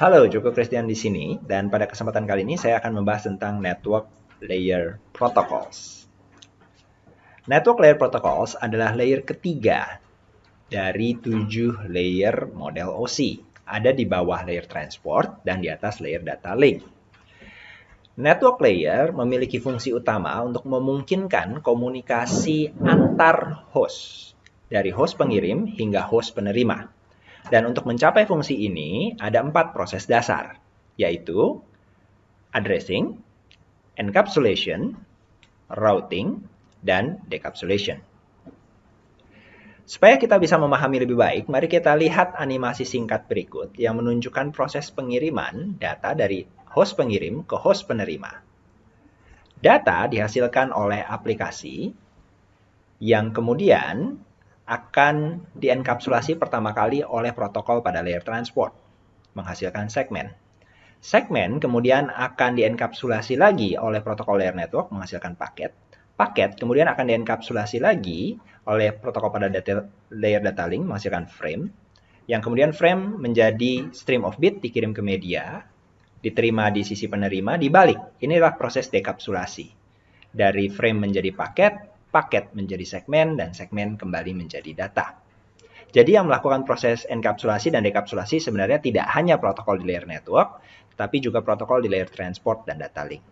Halo, Joko Christian di sini, dan pada kesempatan kali ini saya akan membahas tentang Network Layer Protocols. Network Layer Protocols adalah layer ketiga dari 7 layer model OC. Ada di bawah layer transport dan di atas layer data link. Network layer memiliki fungsi utama untuk memungkinkan komunikasi antar host, dari host pengirim hingga host penerima. Dan untuk mencapai fungsi ini, ada 4 proses dasar, yaitu addressing, encapsulation, routing, dan decapsulation. Supaya kita bisa memahami lebih baik, mari kita lihat animasi singkat berikut yang menunjukkan proses pengiriman data dari host pengirim ke host penerima. Data dihasilkan oleh aplikasi yang kemudian akan dienkapsulasi pertama kali oleh protokol pada layer transport, menghasilkan segmen. Segmen kemudian akan dienkapsulasi lagi oleh protokol layer network, menghasilkan paket. Paket kemudian akan dienkapsulasi lagi oleh protokol pada layer data link, menghasilkan frame. Yang kemudian frame menjadi stream of bit, dikirim ke media, diterima di sisi penerima, dibalik. Inilah proses dekapsulasi. Dari frame menjadi paket, paket menjadi segmen, dan segmen kembali menjadi data. Jadi yang melakukan proses enkapsulasi dan dekapsulasi sebenarnya tidak hanya protokol di layer network, tapi juga protokol di layer transport dan data link.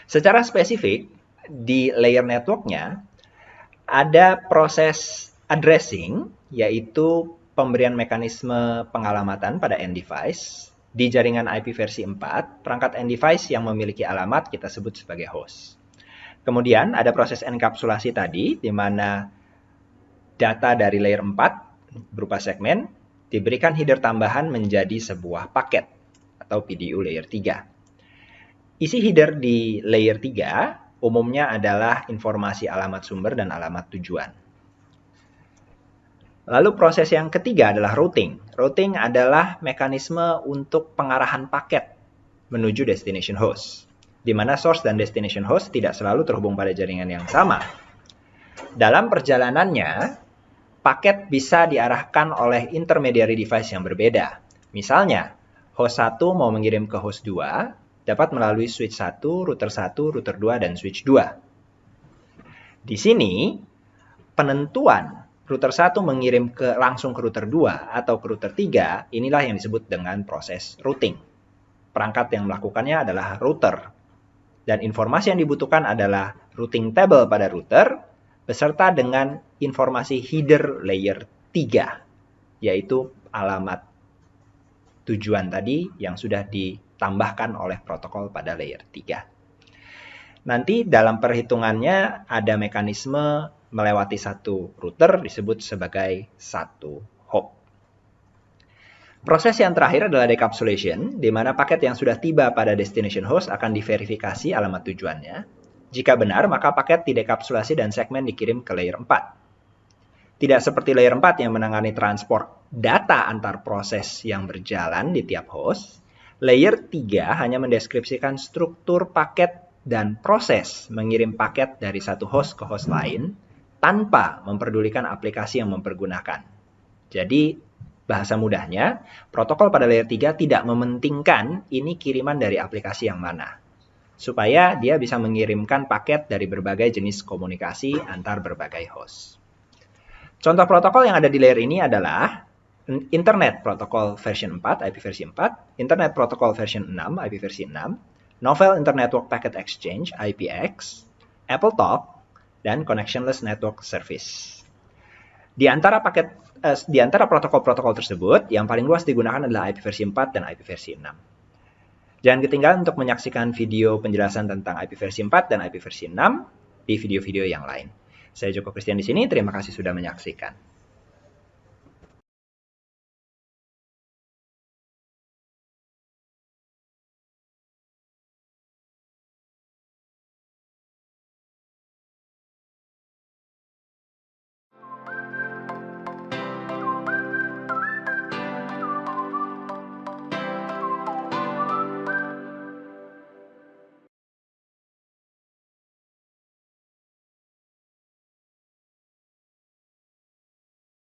Secara spesifik, di layer networknya ada proses addressing, yaitu pemberian mekanisme pengalamatan pada end device. Di jaringan IP versi 4, perangkat end device yang memiliki alamat kita sebut sebagai host. Kemudian ada proses enkapsulasi tadi, di mana data dari layer 4 berupa segmen diberikan header tambahan menjadi sebuah paket atau PDU layer 3. Isi header di layer 3 umumnya adalah informasi alamat sumber dan alamat tujuan. Lalu proses yang ketiga adalah routing. Routing adalah mekanisme untuk pengarahan paket menuju destination host, di mana source dan destination host tidak selalu terhubung pada jaringan yang sama. Dalam perjalanannya, paket bisa diarahkan oleh intermediary device yang berbeda. Misalnya, host 1 mau mengirim ke host 2, dapat melalui switch 1, router 1, router 2, dan switch 2. Di sini, penentuan router 1 mengirim langsung ke router 2 atau ke router 3, inilah yang disebut dengan proses routing. Perangkat yang melakukannya adalah router. Dan informasi yang dibutuhkan adalah routing table pada router, beserta dengan informasi header layer 3, yaitu alamat tujuan tadi yang sudah ditambahkan oleh protokol pada layer 3. Nanti dalam perhitungannya ada mekanisme melewati satu router disebut sebagai satu hop. Proses yang terakhir adalah decapsulation, di mana paket yang sudah tiba pada destination host akan diverifikasi alamat tujuannya. Jika benar, maka paket didekapsulasi dan segmen dikirim ke layer 4. Tidak seperti layer 4 yang menangani transport data antar proses yang berjalan di tiap host, layer 3 hanya mendeskripsikan struktur paket dan proses mengirim paket dari satu host ke host lain tanpa memperdulikan aplikasi yang mempergunakan. Jadi, bahasa mudahnya, protokol pada layer 3 tidak mementingkan ini kiriman dari aplikasi yang mana, supaya dia bisa mengirimkan paket dari berbagai jenis komunikasi antar berbagai host. Contoh protokol yang ada di layer ini adalah Internet Protocol version 4, IP versi 4, Internet Protocol version 6, IP versi 6, Novel Internet Network Packet Exchange, IPX, AppleTalk, dan Connectionless Network Service. Di antara protokol-protokol tersebut, yang paling luas digunakan adalah IP versi 4 dan IP versi 6. Jangan ketinggalan untuk menyaksikan video penjelasan tentang IP versi 4 dan IP versi 6 di video-video yang lain. Saya Joko Christian di sini, terima kasih sudah menyaksikan.